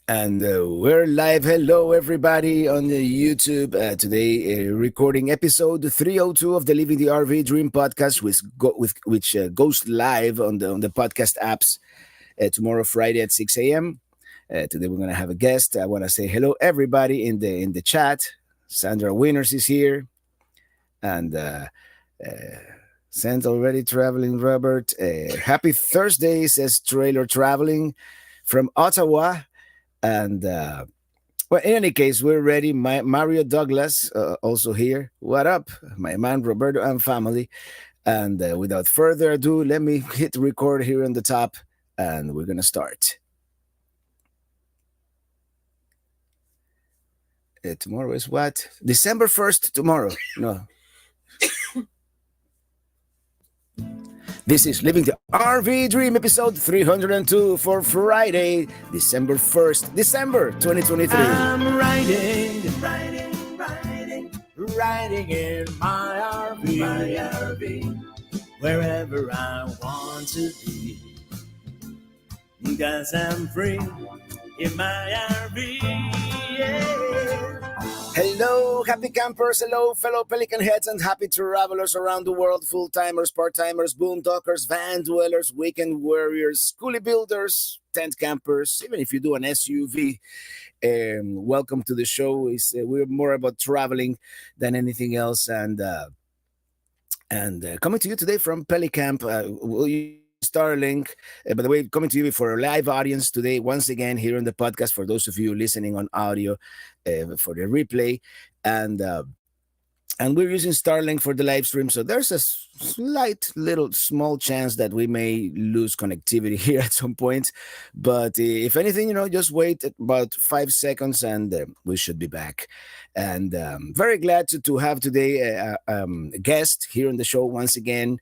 And we're live. Hello, everybody on the YouTube. Today, recording episode 302 of the Living the RV Dream podcast, which goes live on the podcast apps tomorrow, Friday at 6 a.m. Today, we're gonna have a guest. I want to say hello, everybody in the chat. Sandra Winners is here, and sent already traveling. Robert, happy Thursday, says Trailer Traveling from Ottawa. And well, in any case, we're ready. Mario Douglas also here. What up, my man Roberto and family? And without further ado, let me hit record here on the top, and we're gonna start. Tomorrow is what? December 1st. Tomorrow. No. This is Living the RV Dream episode 302 for Friday, December 1st, December 2023. I'm riding in my RV, wherever I want to be, 'cause I'm free in my RV, yeah. Hello, happy campers. Hello, fellow Pelican heads and happy travelers around the world. Full-timers, part-timers, boondockers, van dwellers, weekend warriors, schoolie builders, tent campers, even if you do an SUV. Welcome to the show. We're more about traveling than anything else. And coming to you today from Pelicamp. Will you Starlink. By the way, coming to you for a live audience today, once again, here on the podcast, for those of you listening on audio for the replay. And we're using Starlink for the live stream. So there's a slight little small chance that we may lose connectivity here at some point. But if anything, just wait about 5 seconds and we should be back. And very glad to have today a guest here on the show once again,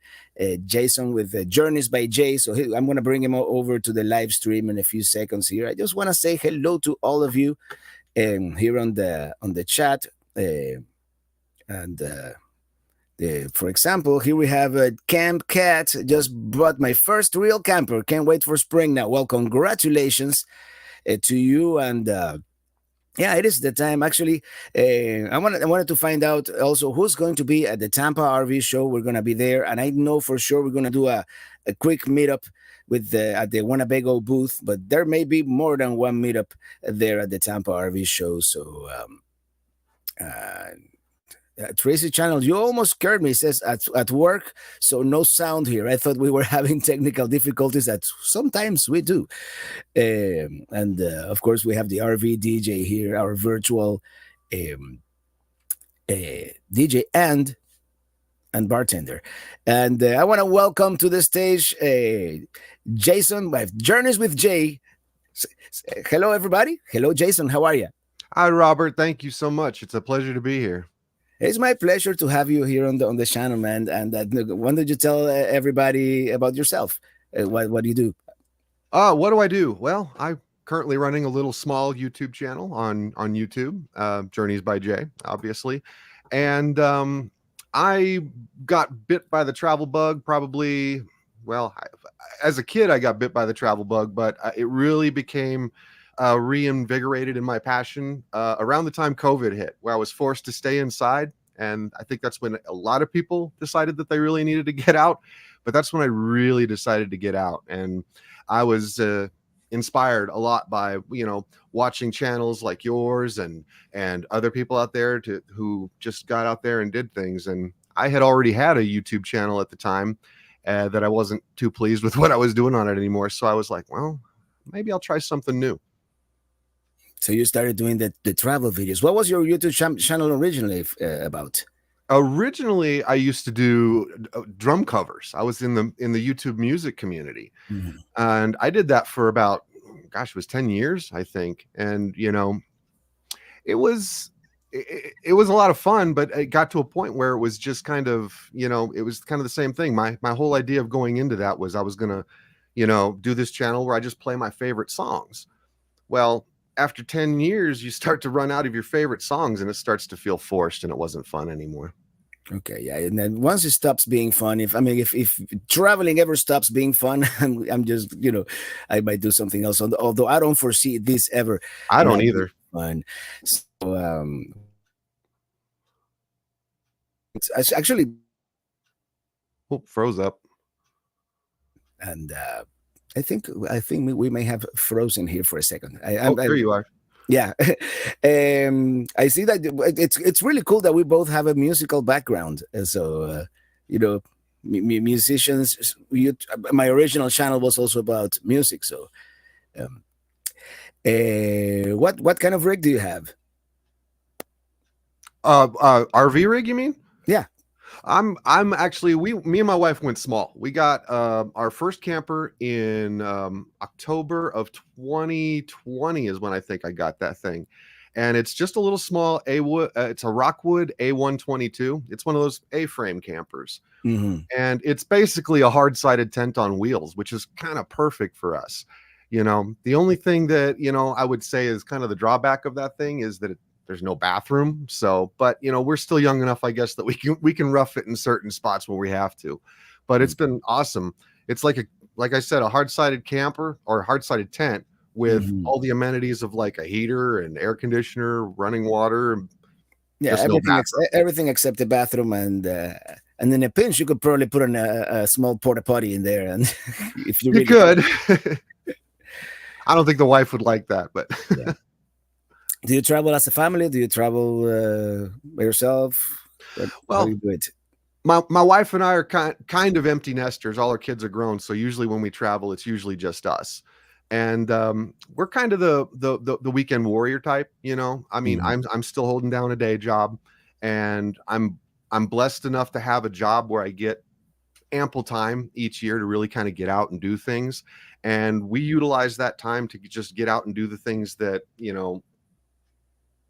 Jason with Journeys by Jay. So I'm going to bring him over to the live stream in a few seconds here. I just want to say hello to all of you here on the chat. For example, here we have a Camp Cat. Just bought my first real camper. Can't wait for spring now. Well, congratulations to you. And yeah, it is the time. Actually, I wanted to find out also who's going to be at the Tampa RV show. We're going to be there. And I know for sure we're going to do a quick meetup at the Winnebago booth. But there may be more than one meetup there at the Tampa RV show. So Tracy Channel, you almost scared me. It says at work, so no sound here. I thought we were having technical difficulties. That sometimes we do. And of course, we have the RV DJ here, our virtual DJ and bartender. And I want to welcome to the stage Jason with Journeys with Jay. Hello, everybody. Hello, Jason. How are you? Hi, Robert. Thank you so much. It's a pleasure to be here. It's my pleasure to have you here on the channel, man. And why don't you tell everybody about yourself? What do you do? What do I do? Well, I'm currently running a little small YouTube channel on YouTube, Journeys by Jay, obviously. And I got bit by the travel bug probably, as a kid, I got bit by the travel bug, but it really became reinvigorated in my passion around the time COVID hit, where I was forced to stay inside. And I think that's when a lot of people decided that they really needed to get out. But that's when I really decided to get out. And I was inspired a lot by, watching channels like yours and other people out there who just got out there and did things. And I had already had a YouTube channel at the time that I wasn't too pleased with what I was doing on it anymore. So I was like, well, maybe I'll try something new. So you started doing the travel videos. What was your YouTube channel originally about? Originally, I used to do drum covers. I was in the YouTube music community, and I did that for about, it was 10 years, I think. And it was a lot of fun, but it got to a point where it was just kind of, it was kind of the same thing. My whole idea of going into that was I was gonna, do this channel where I just play my favorite songs. Well, after 10 years, you start to run out of your favorite songs and it starts to feel forced and it wasn't fun anymore. Okay, yeah, and then once it stops being fun, if traveling ever stops being fun, I'm just I might do something else. Although I don't foresee this ever I don't not being either. fun. So it's actually, Oh, froze up. and I think we may have frozen here for a second. Oh, there you are. Yeah, I see that it's really cool that we both have a musical background. So you know, musicians. My original channel was also about music. So, um, what kind of rig do you have? RV rig, you mean? Yeah. I'm actually me and my wife went small. We got our first camper in October of 2020 is when I think I got that thing. And it's just a little small it's a Rockwood A122. It's one of those A-frame campers. Hmm. And it's basically a hard-sided tent on wheels, which is kind of perfect for us. The only thing that, I would say is kind of the drawback of that thing is that there's no bathroom. So, but we're still young enough, I guess, that we can rough it in certain spots where we have to. But it's been awesome. It's like I said, a hard-sided camper or hard-sided tent with Hmm. all the amenities of like a heater and air conditioner, running water, and Yeah, just no bathroom. everything except the bathroom, and in a pinch you could probably put a small porta potty in there, and if you You really could. I don't think the wife would like that, but yeah. Do you travel as a family? Do you travel by yourself? How well, do you do it? my wife and I are kind of empty nesters. All our kids are grown, so usually when we travel, it's usually just us. And we're kind of the weekend warrior type. I mean, Mhm. I'm still holding down a day job, and I'm blessed enough to have a job where I get ample time each year to really kind of get out and do things. And we utilize that time to just get out and do the things that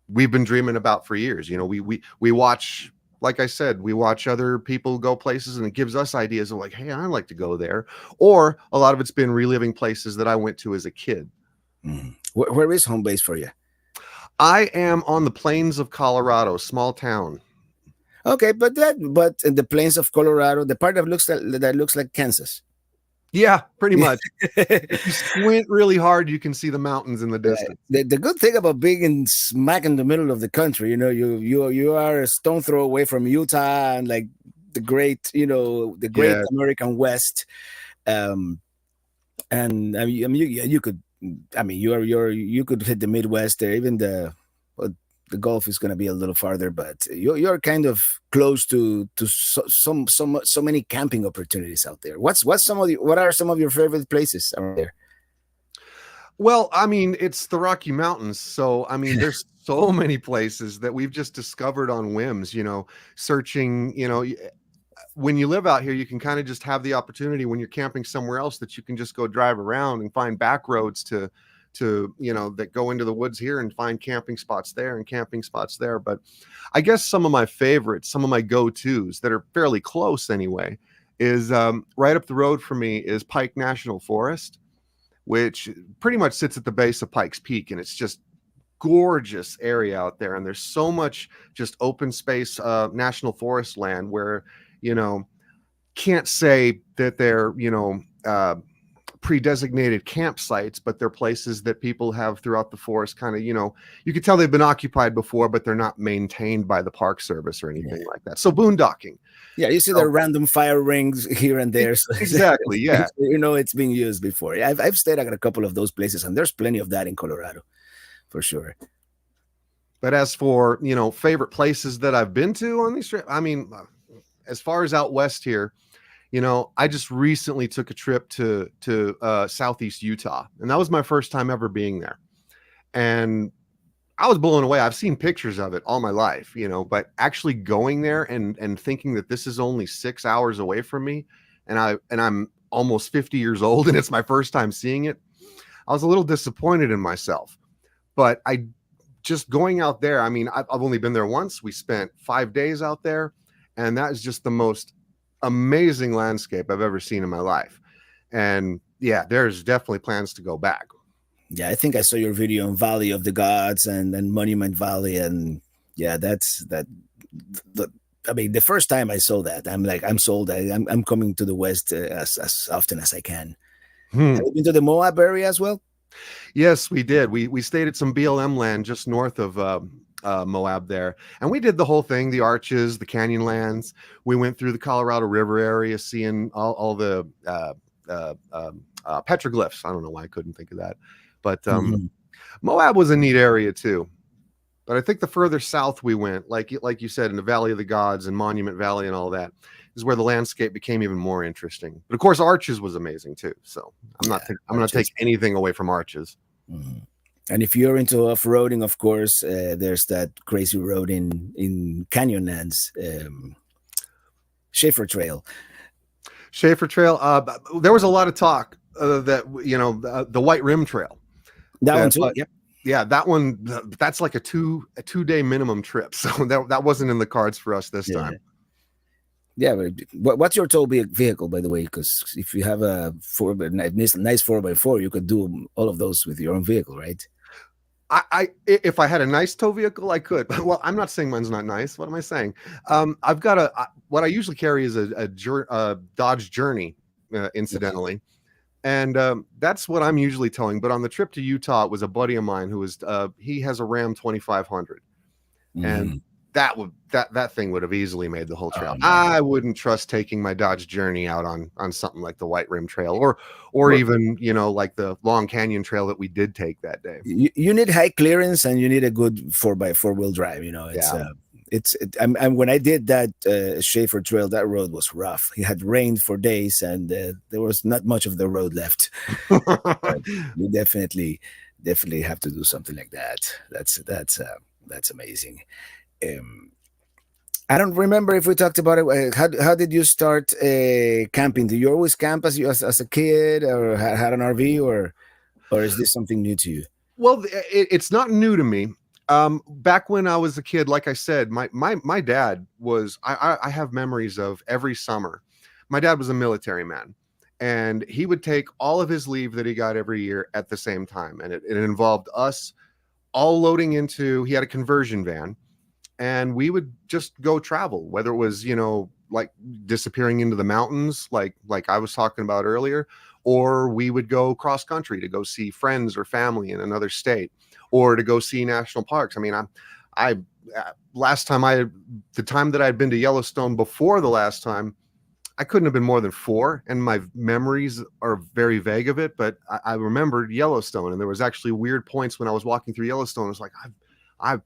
we've been dreaming about for years. We watch, like I said, we watch other people go places, and it gives us ideas of like, hey, I'd like to go there. Or a lot of it's been reliving places that I went to as a kid. Mhm. Where is home base for you? I am on the plains of Colorado, small town. Okay, but in the plains of Colorado, the part that looks like Kansas. Yeah, pretty much. If you squint really hard, you can see the mountains in the distance. The good thing about being in smack in the middle of the country, you are a stone throw away from Utah and like the great Yeah, American West. Um, and you could, you could hit the Midwest there. Even the Gulf is going to be a little farther, but you're kind of close to so many camping opportunities out there. What are some of your favorite places out there? well, I mean, it's the Rocky Mountains. So, I mean, there's so many places that we've just discovered on whims, searching, when you live out here, you can kind of just have the opportunity when you're camping somewhere else that you can just go drive around and find back roads that go into the woods here and find camping spots there and camping spots there. But I guess some of my favorites, some of my go-tos that are fairly close anyway, is right up the road for me is Pike National Forest, which pretty much sits at the base of Pikes Peak, and it's just gorgeous area out there. And there's so much just open space, national forest land where, can't say that they're, pre-designated campsites, but they're places that people have throughout the forest kind of, you could tell they've been occupied before, but they're not maintained by the Park Service or anything like that. So boondocking. Yeah, you see the random fire rings here and there. So Exactly. Yeah. it's been used before. I've stayed at a couple of those places, and there's plenty of that in Colorado, for sure. But as for, favorite places that I've been to on these trips, I mean, as far as out west here, I just recently took a trip to Southeast Utah, and that was my first time ever being there. And I was blown away. I've seen pictures of it all my life, but actually going there and thinking that this is only 6 hours away from me, and I'm almost 50 years old, and it's my first time seeing it, I was a little disappointed in myself. But just going out there, I mean, I've only been there once. We spent 5 days out there, and that is just the most amazing landscape I've ever seen in my life. And yeah, there's definitely plans to go back. Yeah, I think I saw your video on Valley of the Gods and Monument Valley, and yeah, that's that. I mean, the first time I saw that, I'm like, I'm sold. I'm coming to the West as often as I can. Hmm. Have you been to the Moab area as well? Yes, we did. We stayed at some BLM land just north of Moab there, and we did the whole thing: the arches, the Canyonlands. We went through the Colorado River area, seeing all the petroglyphs. I don't know why I couldn't think of that, but Mhm. Moab was a neat area too. But I think the further south we went, like you said, in the Valley of the Gods and Monument Valley and all that, is where the landscape became even more interesting. But of course, Arches was amazing too. So I'm not going to take anything away from Arches. Mhm. And if you're into off-roading, of course, there's that crazy road in Canyonlands, Schaefer Trail. Schaefer Trail. There was a lot of talk that the White Rim Trail. That one too. Yep. Yeah, that one. That's like a 2-day minimum trip. So that wasn't in the cards for us this time. Yeah, but what's your tow vehicle, by the way? Because if you have a nice 4x4, you could do all of those with your own vehicle, right? If I had a nice tow vehicle, I could. Well, I'm not saying mine's not nice. What am I saying? I've got what I usually carry is a Dodge Journey, incidentally. And that's what I'm usually towing. But on the trip to Utah, it was a buddy of mine who was he has a Ram 2500, and that thing would have easily made the whole trail. I wouldn't trust taking my Dodge Journey out on something like the White Rim Trail or even like the Long Canyon Trail that we did take that day. You need high clearance and you need a good 4x4 wheel drive. And when I did that Schaefer Trail, that road was rough. It had rained for days, and there was not much of the road left. You definitely have to do something like that. That's amazing. I don't remember if we talked about it. How did you start camping? Do you always camp as a kid, or had an RV, or is this something new to you? Well, it's not new to me. Back when I was a kid, like I said, my dad was, I have memories of every summer. My dad was a military man, and he would take all of his leave that he got every year at the same time. And it involved us all loading into, he had a conversion van, and we would just go travel, whether it was, like disappearing into the mountains, like I was talking about earlier, or we would go cross country to go see friends or family in another state, or to go see national parks. I mean, the time that I'd been to Yellowstone before the last time, I couldn't have been more than 4, and my memories are very vague of it, but I remembered Yellowstone, and there was actually weird points when I was walking through Yellowstone. It was like, I'm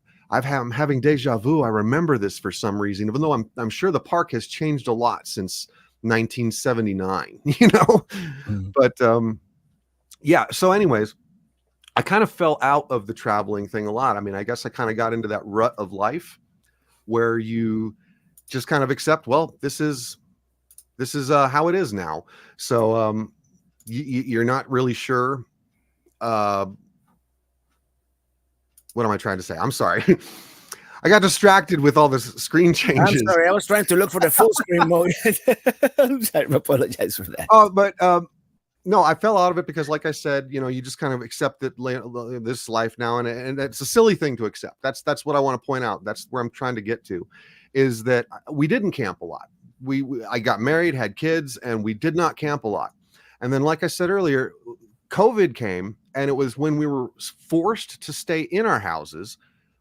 having deja vu. I remember this for some reason, even though I'm sure the park has changed a lot since 1979, But yeah. So anyways, I kind of fell out of the traveling thing a lot. I mean, I guess I kind of got into that rut of life where you just kind of accept, well, this is how it is now. So you're not really sure. What am I trying to say? I'm sorry. I got distracted with all the screen changes. I'm sorry. I was trying to look for the full screen mode. I'm sorry. I apologize for that. Oh, but no, I fell out of it because, like I said, you just kind of accept that this life now, and it's a silly thing to accept. That's what I want to point out. That's where I'm trying to get to, is that we didn't camp a lot. I got married, had kids, and we did not camp a lot. And then, like I said earlier, COVID came, and it was when we were forced to stay in our houses,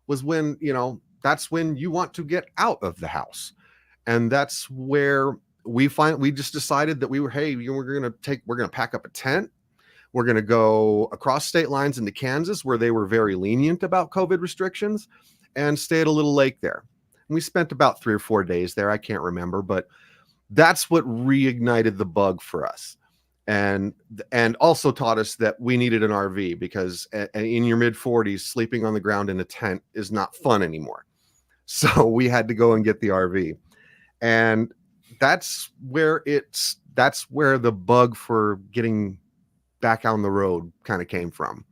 was when, that's when you want to get out of the house. And that's where we just decided that we're going to pack up a tent. We're going to go across state lines into Kansas, where they were very lenient about COVID restrictions, and stay at a little lake there. And we spent about 3 or 4 days there. I can't remember, but that's what reignited the bug for us. And also taught us that we needed an RV, because in your mid 40s, sleeping on the ground in a tent is not fun anymore. So we had to go and get the RV. And that's where the bug for getting back on the road kind of came from.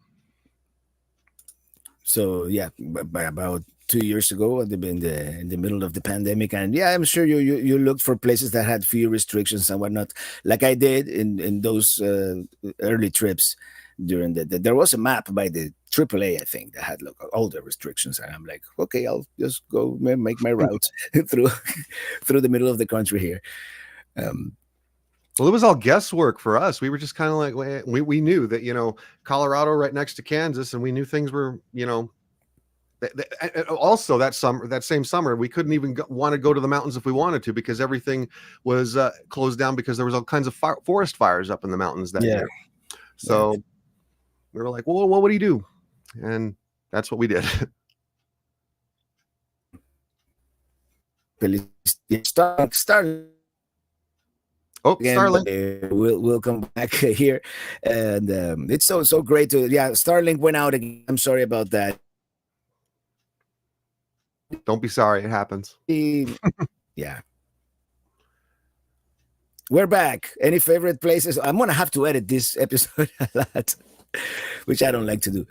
So yeah, by about 2 years ago, in the middle of the pandemic, and yeah, I'm sure you looked for places that had few restrictions and whatnot, like I did in those early trips. During there was a map by the AAA, I think, that had like all the restrictions, and I'm like, okay, I'll just go make my route through through the middle of the country here. Well, it was all guesswork for us. We were just kind of like, we knew that, Colorado right next to Kansas, and we knew things were, also that same summer, we couldn't even want to go to the mountains if we wanted to, because everything was closed down because there was all kinds of forest fires up in the mountains that year. So we were like, well, what do you do? And that's what we did. Starlink. Oh, Again, Starlink. We'll come back here, and it's so great to Starlink went out again. I'm sorry about that. Don't be sorry, it happens. Yeah. We're back. Any favorite places? I'm gonna have to edit this episode a lot, which I don't like to do.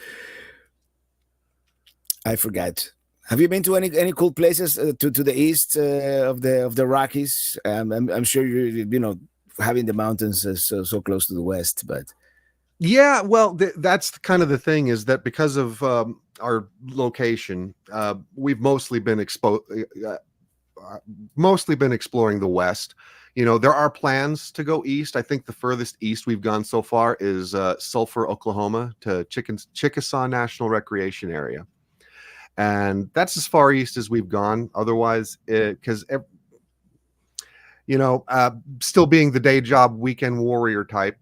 I forgot. Have you been to any cool places to the east of the Rockies? I'm sure you having the mountains so close to the west, but yeah, well, that's kind of the thing, is that because of our location, we've mostly been exploring the west. There are plans to go east. I think the furthest east we've gone so far is Sulphur, Oklahoma, to Chickasaw National Recreation Area. And that's as far east as we've gone. Otherwise, because still being the day job weekend warrior type,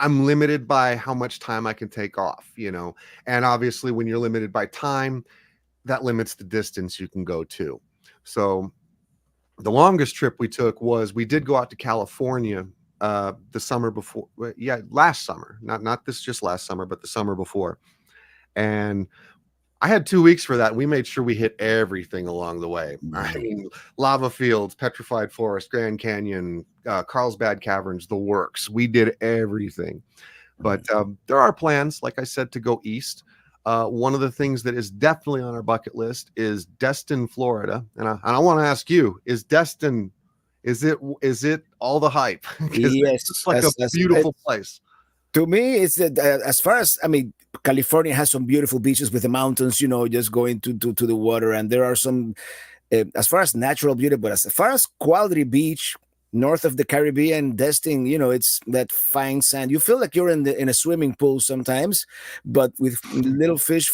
I'm limited by how much time I can take off, and obviously when you're limited by time, that limits the distance you can go to. So the longest trip we took we did go out to California the summer before. Last summer, not this just last summer, but the summer before. And I had 2 weeks for that. We made sure we hit everything along the way. I mean, lava fields, petrified forest, Grand Canyon, Carlsbad Caverns, the works. We did everything. But there are plans, like I said, to go east. One of the things that is definitely on our bucket list is Destin, Florida. And I want to ask you, is Destin, is it all the hype? Yes, it's like a beautiful place. To me, it's as far as, California has some beautiful beaches with the mountains, just going to the water. And there are some, as far as natural beauty, but as far as quality beach, north of the Caribbean, Destin, it's that fine sand. You feel like you're in a swimming pool sometimes, but with little fish,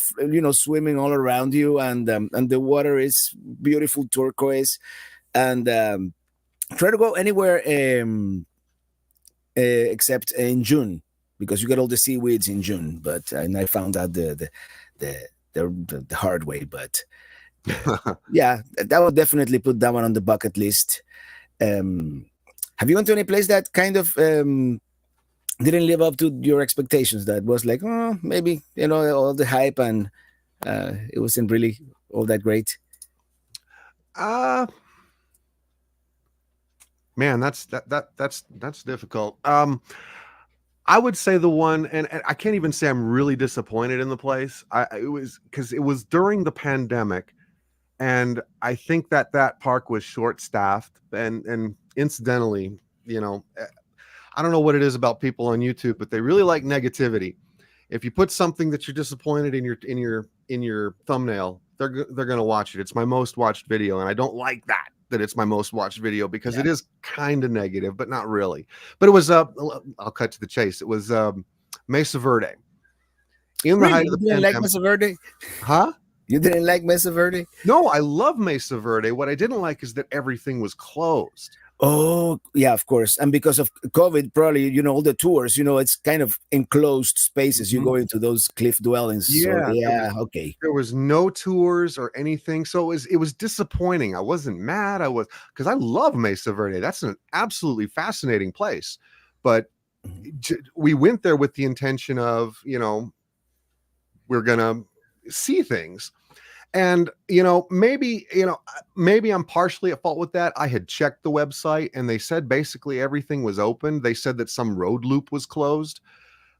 swimming all around you. And the water is beautiful turquoise. And try to go anywhere except in June, because you get all the seaweeds in June. But and I found out the hard way. But yeah, that would definitely put that one on the bucket list. Have you gone to any place that kind of didn't live up to your expectations? That was like, maybe all the hype and it wasn't really all that great. Man, that's difficult. I would say the one, and I can't even say I'm really disappointed in the place. It was because it was during the pandemic, and I think that park was short-staffed. And incidentally, I don't know what it is about people on YouTube, but they really like negativity. If you put something that you're disappointed in your thumbnail, they're going to watch it. It's my most watched video, and I don't like that it's my most watched video, because it is kind of negative, but not really. But it was I'll cut to the chase. It was Mesa Verde. In the height of the pandemic. Like Mesa Verde? Huh? You didn't like Mesa Verde? No, I love Mesa Verde. What I didn't like is that everything was closed. Oh, yeah, of course. And because of COVID, probably, all the tours, it's kind of enclosed spaces. You go into those cliff dwellings. Yeah. So, okay. There was no tours or anything. So it was disappointing. I wasn't mad. Because I love Mesa Verde. That's an absolutely fascinating place. But we went there with the intention of, we're going to see things. And, maybe I'm partially at fault with that. I had checked the website and they said basically everything was open. They said that some road loop was closed,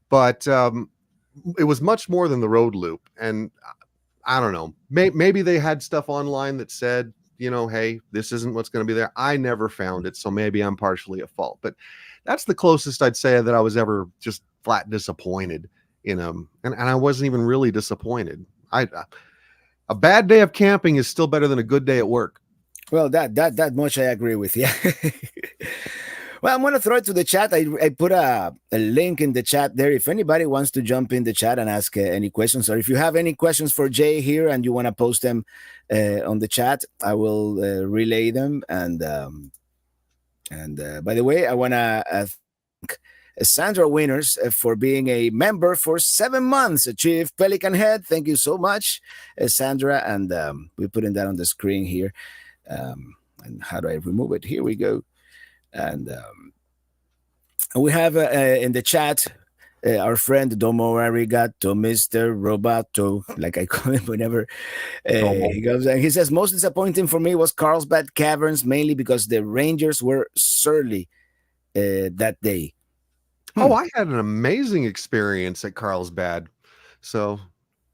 but it was much more than the road loop. And I don't know, maybe they had stuff online that said, hey, this isn't what's going to be there. I never found it. So maybe I'm partially at fault, but that's the closest I'd say that I was ever just flat disappointed and I wasn't even really disappointed. A bad day of camping is still better than a good day at work. Well, that much I agree with. Yeah. Well, I'm gonna throw it to the chat. I put a link in the chat there. If anybody wants to jump in the chat and ask any questions, or if you have any questions for Jay here and you want to post them on the chat, I will relay them. And by the way, I want to thank Sandra Winners for being a member for 7 months. Chief Pelican Head, thank you so much, Sandra. And we're putting that on the screen here. And how do I remove it? Here we go. And we have in the chat our friend Domo Arigato, Mr. Roboto, like I call him whenever he goes. And he says, most disappointing for me was Carlsbad Caverns, mainly because the Rangers were surly that day. Oh, I had an amazing experience at Carlsbad. So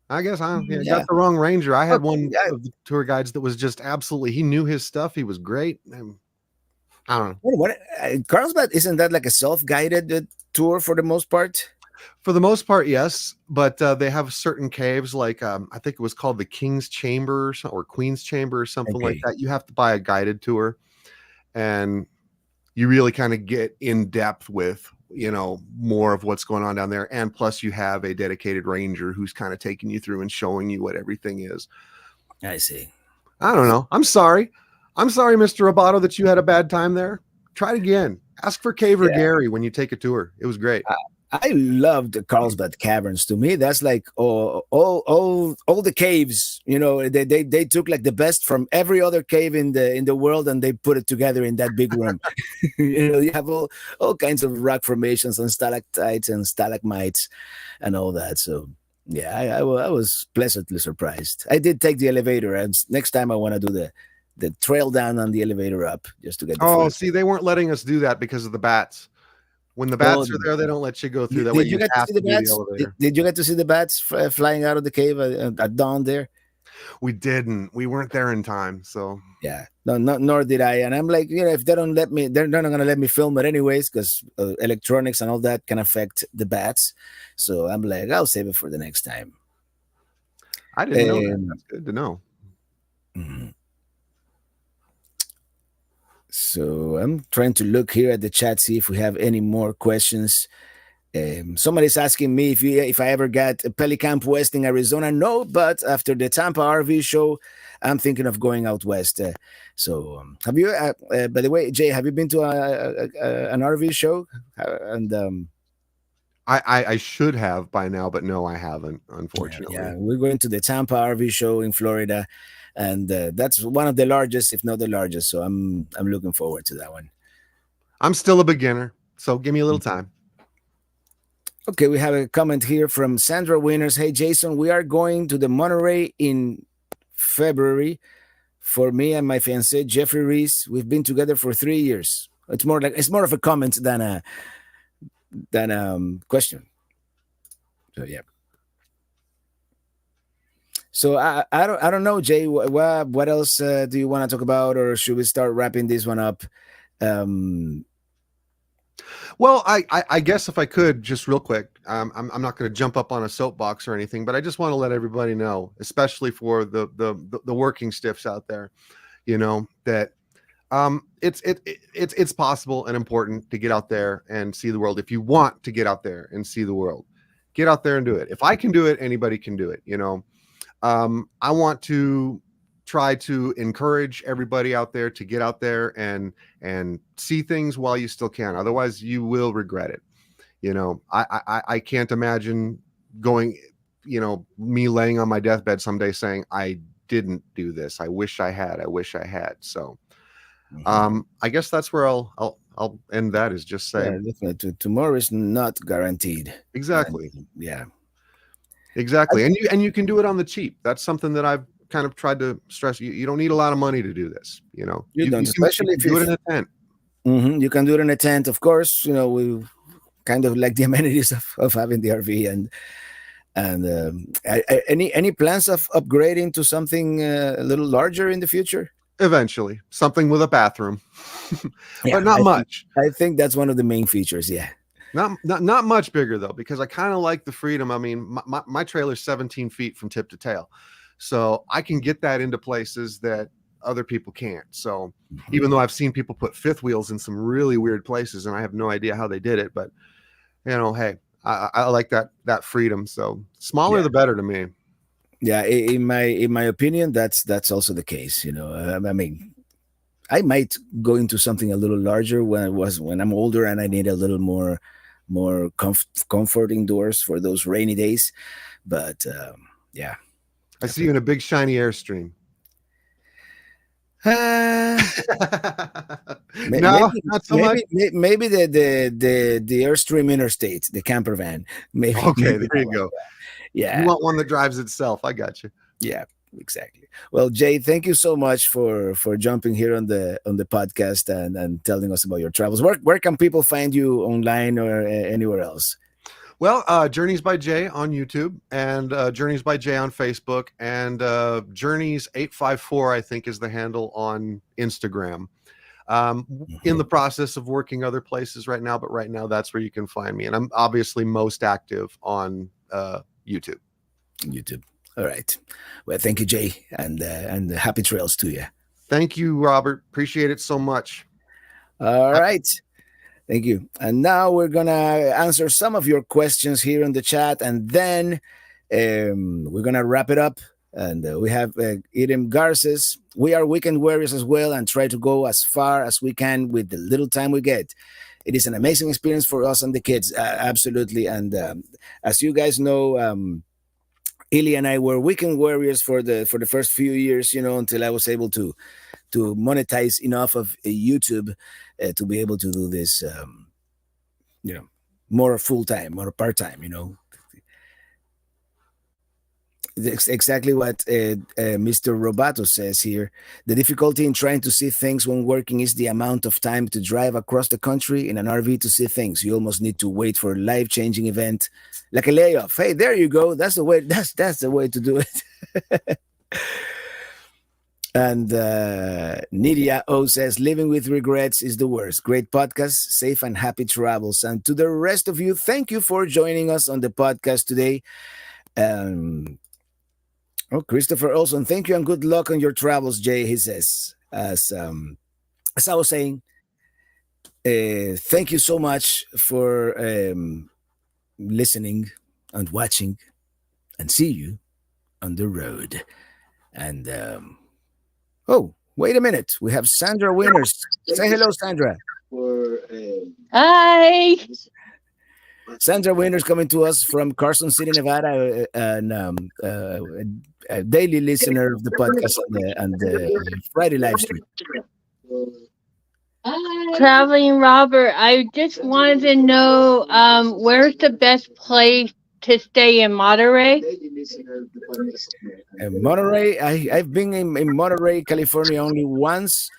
I guess I got the wrong Ranger. I had one of the tour guides that was just absolutely, he knew his stuff. He was great. I don't know. What Carlsbad, isn't that like a self-guided tour for the most part? For the most part, yes, but they have certain caves, like I think it was called the King's Chamber or Queen's Chamber or something like that. You have to buy a guided tour, and you really kind of get in depth with more of what's going on down there. And plus, you have a dedicated ranger who's kind of taking you through and showing you what everything is. I see. I don't know. I'm sorry, Mr. Roboto, that you had a bad time there. Try it again. Ask for Caver Gary when you take a tour. It was great. I loved the Carlsbad Caverns. To me, that's like all the caves. They took like the best from every other cave in the world, and they put it together in that big room. You have all kinds of rock formations and stalactites and stalagmites and all that. So yeah, I was pleasantly surprised. I did take the elevator, and next time I want to do the trail down on the elevator up just to get. See, they weren't letting us do that because of the bats. When the bats are there, they don't let you go through that way. Did you get to see the bats? Did you get to see the bats flying out of the cave at dawn there? We didn't. We weren't there in time. So yeah, no, nor did I. And I'm like, if they don't let me, they're not going to let me film it anyways, because electronics and all that can affect the bats. So I'm like, I'll save it for the next time. I didn't know that. That's good to know. Mm-hmm. So I'm trying to look here at the chat, see if we have any more questions. Somebody's asking me if I ever got a Pelicamp West in Arizona. No, but after the Tampa RV show, I'm thinking of going out west. So have you, by the way, Jay, have you been to an RV show? I should have by now, but no, I haven't, unfortunately. Yeah, we're going to the Tampa RV show in Florida. And that's one of the largest, if not the largest. So I'm looking forward to that one. I'm still a beginner, so give me a little time. Okay, we have a comment here from Sandra Winners. Hey, Jason, we are going to the Monterey in February. For me and my fiancé, Jeffrey Reese, we've been together for 3 years. It's more of a comment than a question. So yeah. So I don't know, Jay. What else do you want to talk about, or should we start wrapping this one up? Well, I guess if I could, just real quick, I'm not going to jump up on a soapbox or anything, but I just want to let everybody know, especially for the working stiffs out there, that it's possible and important to get out there and see the world. If you want to get out there and see the world, get out there and do it. If I can do it, anybody can do it. I want to try to encourage everybody out there to get out there and see things while you still can. Otherwise, you will regret it. I can't imagine going, me laying on my deathbed someday saying, I didn't do this. I wish I had. So I guess that's where I'll end that, is just say tomorrow is not guaranteed. Exactly. Yeah. Exactly. And you can do it on the cheap. That's something that I've kind of tried to stress. You don't need a lot of money to do this. You don't, especially if you do it in a tent. Mm-hmm. You can do it in a tent, of course. We kind of like the amenities of having the RV. And any plans of upgrading to something a little larger in the future? Eventually, something with a bathroom, but not much. I think that's one of the main features. Yeah. Not much bigger though, because I kind of like the freedom. I mean, my trailer's 17 feet from tip to tail, so I can get that into places that other people can't. So even though I've seen people put fifth wheels in some really weird places, and I have no idea how they did it, but hey, I like that freedom. So smaller Yeah. the better to me. Yeah, in my opinion, that's also the case. I mean, I might go into something a little larger when I'm older and I need a little more comfort indoors for those rainy days. But yeah, I see you in a big shiny Airstream. uh, No, not so much. maybe the Airstream Interstate, the camper van. Maybe. Okay, Maybe there that you one. go. Yeah, You want one that drives itself. I got you. yeah, exactly. Well, Jay, thank you so much for jumping here on the podcast and telling us about your travels. Where can people find you online or anywhere else? Well, Journeys by Jay on YouTube and Journeys by Jay on Facebook and Journeys 854, I think, is the handle on Instagram. In the process of working other places right now, but right now that's where you can find me. And I'm obviously most active on YouTube. YouTube. All right. Well, thank you, Jay, and happy trails to you. Thank you, Robert. Appreciate it so much. All right. Thank you. And now we're gonna answer some of your questions here in the chat, and then we're gonna wrap it up. And we have Idem Garces. We are weekend warriors as well, and try to go as far as we can with the little time we get. It is an amazing experience for us and the kids, absolutely. And as you guys know, Illy and I were weekend warriors for the first few years, until I was able to monetize enough of YouTube to be able to do this, more full time, more part time. Exactly what Mr. Robato says here. The difficulty in trying to see things when working is the amount of time to drive across the country in an RV to see things. You almost need to wait for a life-changing event like a layoff. Hey, there you go. That's the way. That's the way to do it. And Nidia O says, living with regrets is the worst. Great podcast, safe and happy travels. And to the rest of you, thank you for joining us on the podcast today. Christopher Olson, thank you and good luck on your travels, Jay, he says. As I was saying, thank you so much for listening and watching, and see you on the road. And wait a minute, we have Sandra Winners. Say hello, Sandra. Hi. Sandra Winners coming to us from Carson City, Nevada, and a daily listener of the podcast and the Friday live stream. Traveling Robert, I just wanted to know where's the best place to stay in Monterey? Monterey, I've been in Monterey, California only once,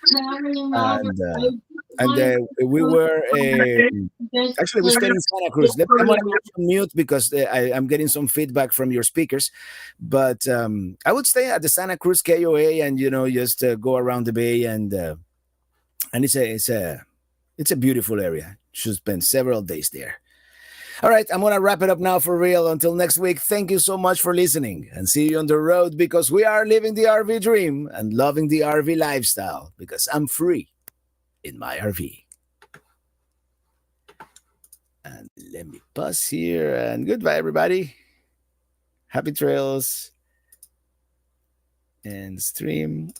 and we were actually we stayed in Santa Cruz. I'm gonna go on mute because I'm getting some feedback from your speakers, but I would stay at the Santa Cruz KOA and just go around the bay, and it's a beautiful area. Should spend several days there. All right, I'm going to wrap it up now for real. Until next week, thank you so much for listening, and see you on the road, because we are living the RV dream and loving the RV lifestyle, because I'm free in my RV. And let me pause here, and goodbye, everybody. Happy trails. And stream.